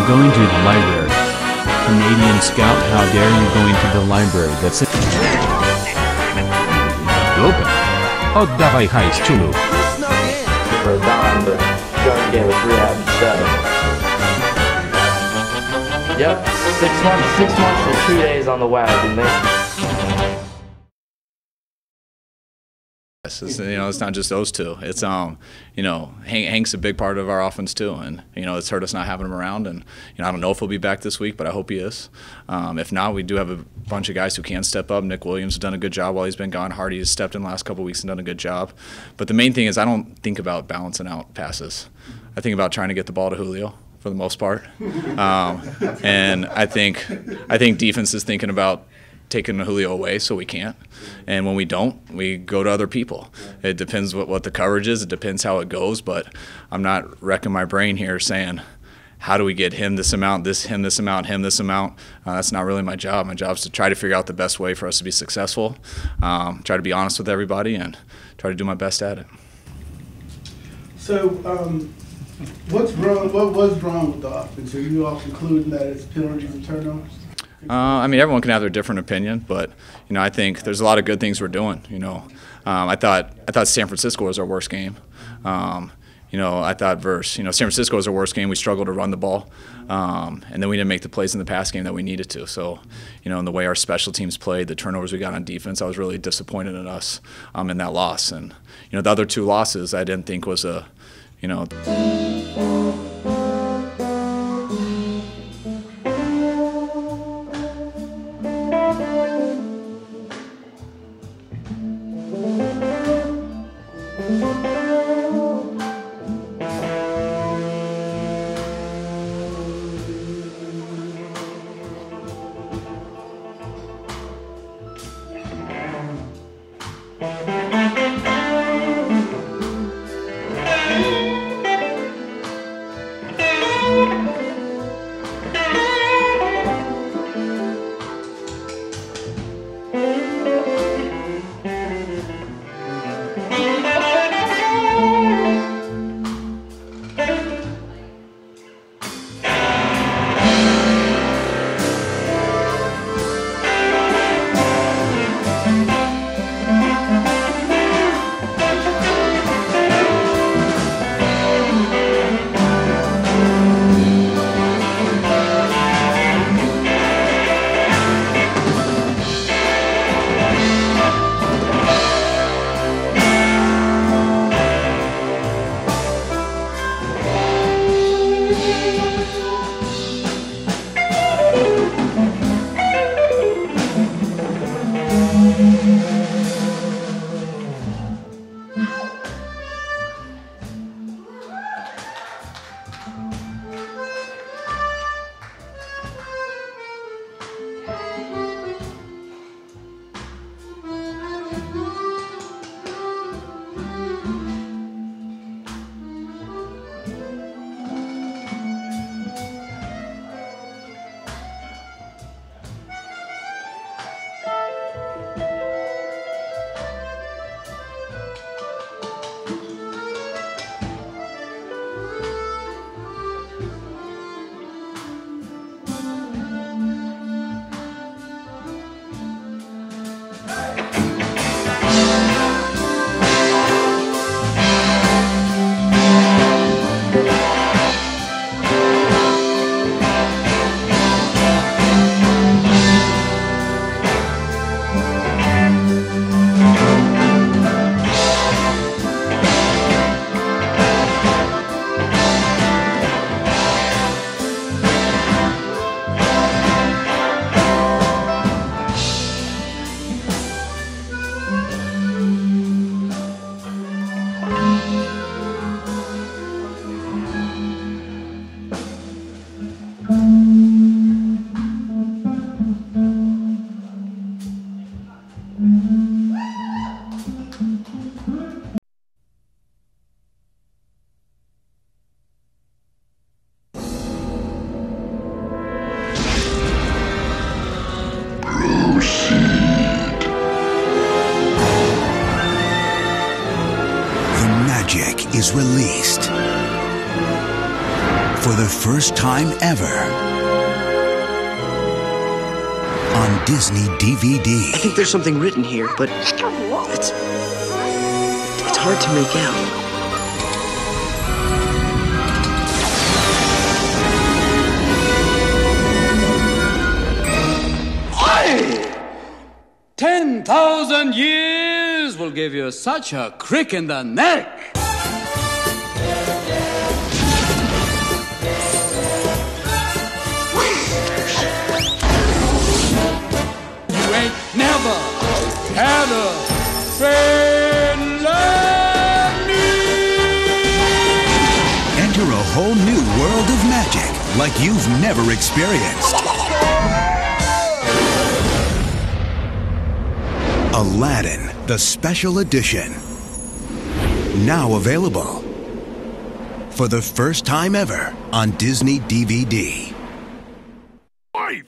I'm going to the library. Canadian Scout, how dare you going to the library? That's it. Open. Oddawaj hajs, ciulu. For a dime, but John gave us rehab instead. Yep, 6 months and 2 days on the wagon. It's not just those two. It's Hank's a big part of our offense too, and it's hurt us not having him around. And I don't know if he'll be back this week, but I hope he is. If not, we do have a bunch of guys who can step up. Nick Williams has done a good job while he's been gone. Hardy has stepped in the last couple of weeks and done a good job. But the main thing is I don't think about balancing out passes. I think about trying to get the ball to Julio for the most part, and I think defense is thinking about taking Julio away, so we can't. And when we don't, we go to other people. It depends what the coverage is. It depends how it goes. But I'm not wrecking my brain here saying, how do we get him this amount, him this amount, him this amount? That's not really my job. My job is to try to figure out the best way for us to be successful, try to be honest with everybody, and try to do my best at it. So what was wrong with the offense? Are you all concluding that it's penalties and turnovers? Everyone can have their different opinion, but I think there's a lot of good things we're doing. I thought San Francisco was our worst game. I thought San Francisco was our worst game. We struggled to run the ball, and then we didn't make the plays in the pass game that we needed to. So, in the way our special teams played, the turnovers we got on defense, I was really disappointed in us in that loss. And the other two losses, I didn't think was a Is released. For the first time ever on Disney DVD. I think there's something written here, but it's hard to make out. 10,000 years will give you such a crick in the neck. You ain't never had a friend like me. Enter a whole new world of magic like you've never experienced. Aladdin, the special edition. Now available. For the first time ever on Disney DVD. Wait!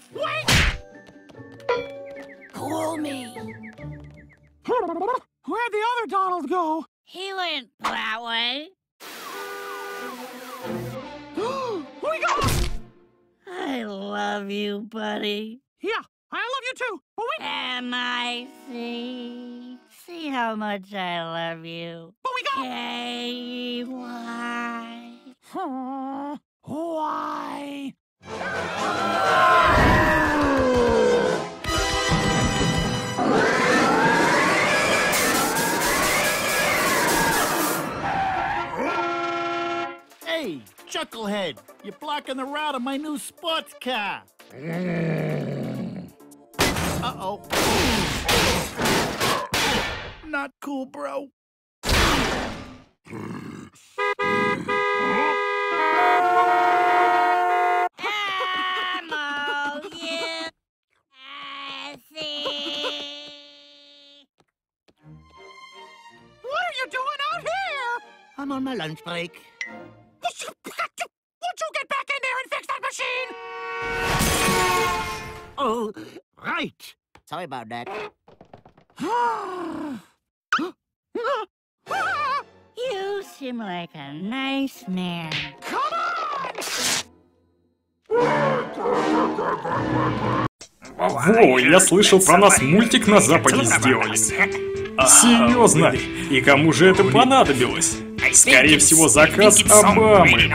Cool me. Where'd the other Donald go? He went that way. We got! I love you, buddy. Yeah, I love you too. But we... M-I-C. See how much I love you. But we got... K-Y. Why? Hey, Chucklehead, you're blocking the route of my new sports car. Uh-oh. Not cool, bro. What are you doing out here? I'm on my lunch break. Would you get back in there and fix that machine? Oh, right. Sorry about that. You seem like a nice man. Come on! Во, я слышал, про нас мультик на Западе сделали. Серьезно? И кому же это понадобилось? Скорее всего, заказ Обамы.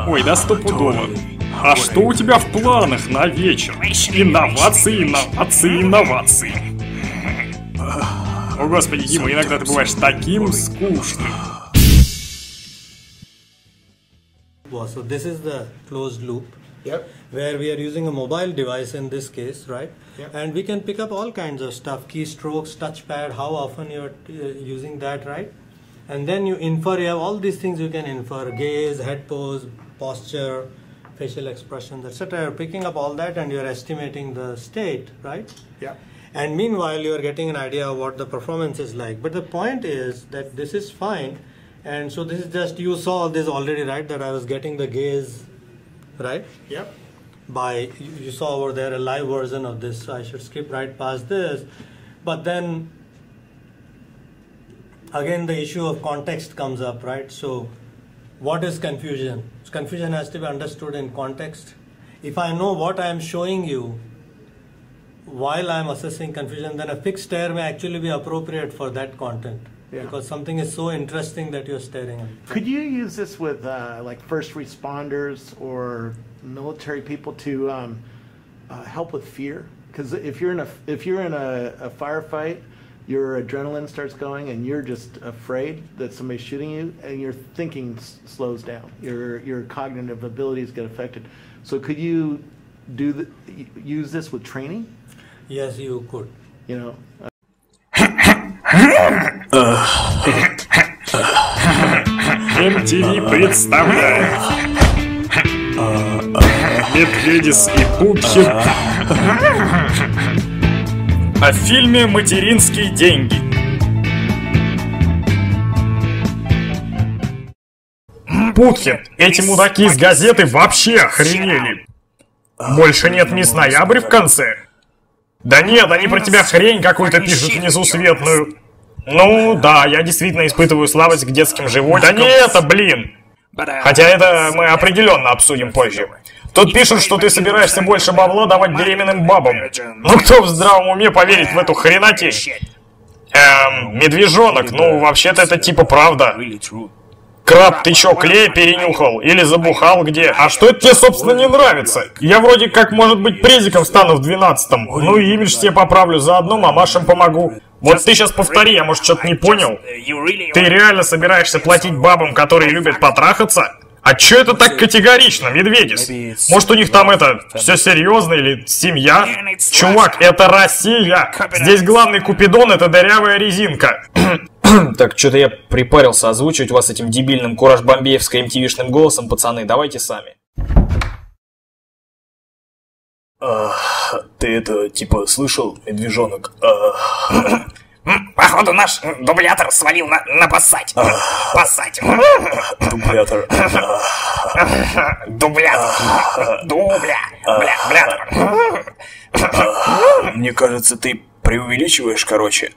Ой, да стопудово. А что у тебя в планах на вечер? Инновации, инновации, инновации. О, господи, Дима, иногда ты бываешь таким скучным. So this is the closed loop, where we are using a mobile device in this case, right? And we can pick up all kinds of stuff, keystrokes, touchpad, how often you're using that, right? And then you infer, you have all these things you can infer, gaze, head pose, posture, facial expressions, etc. You're picking up all that and you're estimating the state, right? Yeah. And meanwhile, you're getting an idea of what the performance is like. But the point is that this is fine. And so this is just, you saw this already, right? That I was getting the gaze, right? Yep. By, you saw over there a live version of this. So I should skip right past this. But then, again, the issue of context comes up, right? So what is confusion? Confusion has to be understood in context. If I know what I am showing you while I am assessing confusion, then a fixed stare may actually be appropriate for that content. Because something is so interesting that you're staring at. Could you use this with like first responders or military people to help with fear? Because if you're in a firefight, your adrenaline starts going and you're just afraid that somebody's shooting you, and your thinking slows down. Your cognitive abilities get affected. So could you use this with training? Yes, you could. You know. MTV представляет Медведис и Пупхи о фильме «Материнские деньги». Путхин, эти мудаки из газеты вообще охренели. Больше нет мисс Ноябрь в конце? Да нет, они про тебя хрень какую-то пишут внизу светлую. Ну да, я действительно испытываю слабость к детским животикам. Да не это, блин! Хотя это мы определенно обсудим позже. Тут пишут, что ты собираешься больше бабла давать беременным бабам. Ну кто в здравом уме поверит в эту хренотень? Медвежонок, ну вообще-то это типа правда. Краб, ты чё, клей перенюхал? Или забухал где? А что это тебе, собственно, не нравится? Я вроде как, может быть, презиком стану в 12-м. Ну и имидж тебе поправлю, заодно мамашам помогу. Вот ты сейчас повтори, я, может, что-то не понял. Ты реально собираешься платить бабам, которые любят потрахаться? А чё это так категорично, Медведис? Может, у них там это, все серьезно или семья? Чувак, это Россия! Здесь главный купидон — это дырявая резинка. Так, что-то я припарился озвучивать вас этим дебильным кураж-бомбеевским MTV-шным голосом, пацаны, давайте сами. Ты это, типа, слышал, медвежонок? Походу наш дублятор свалил на поссать. Поссать. Дублятор. Дублятор. Мне кажется, ты преувеличиваешь, короче.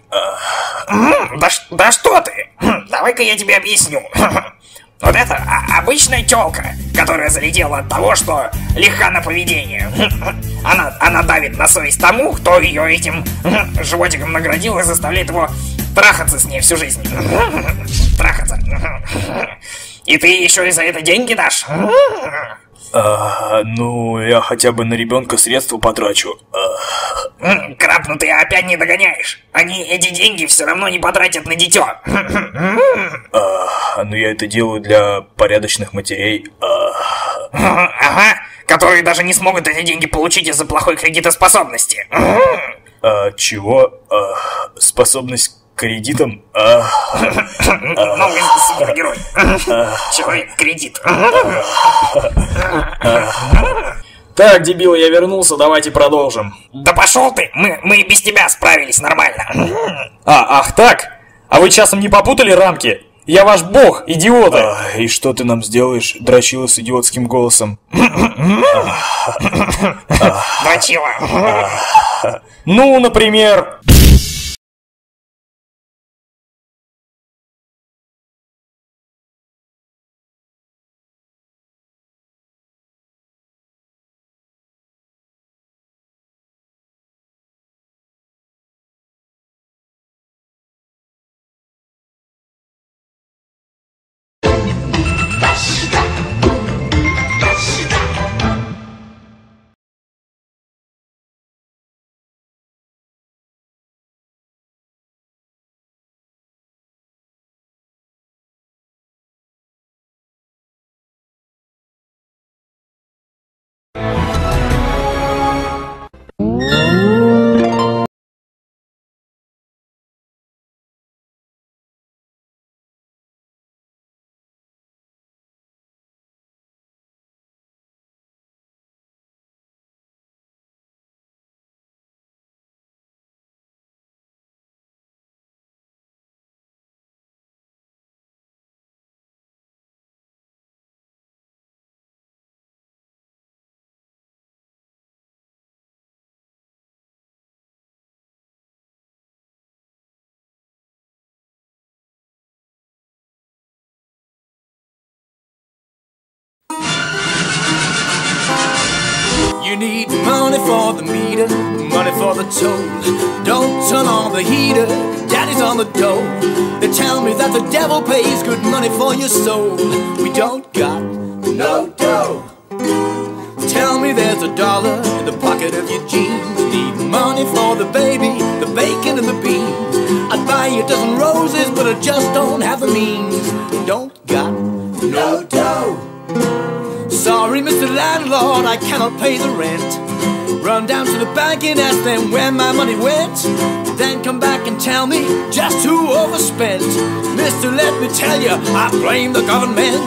Да что ты? Давай-ка я тебе объясню. Вот это обычная тёлка, которая залетела от того, что легка на поведение. Она давит на совесть тому, кто её этим животиком наградил и заставляет его трахаться с ней всю жизнь. Трахаться. И ты ещё и за это деньги дашь? Ну, я хотя бы на ребенка средства потрачу. Краб, ну ты опять не догоняешь. Они эти деньги все равно не потратят на дитё. Ну я это делаю для порядочных матерей. Ага, которые даже не смогут эти деньги получить из-за плохой кредитоспособности. Чего? Способность к кредитам? Новый супергерой. Человек кредит. Так, дебил, я вернулся, давайте продолжим. Да пошел ты, мы и без тебя справились нормально. Ах так? А вы часом не попутали рамки? Я ваш бог, идиоты! И что ты нам сделаешь, дрочила с идиотским голосом? Дрочила. Ну, например... You need money for the meter, money for the toll. Don't turn on the heater, daddy's on the dole. They tell me that the devil pays good money for your soul. We don't got no dough. Tell me there's $1 in the pocket of your jeans. Need money for the baby, the bacon and the beans. I'd buy you a dozen roses, but I just don't have the means. Don't got no dough. Sorry, Mr. Landlord, I cannot pay the rent. Run down to the bank and ask them where my money went. Then come back and tell me just who overspent. Mister, let me tell you, I blame the government.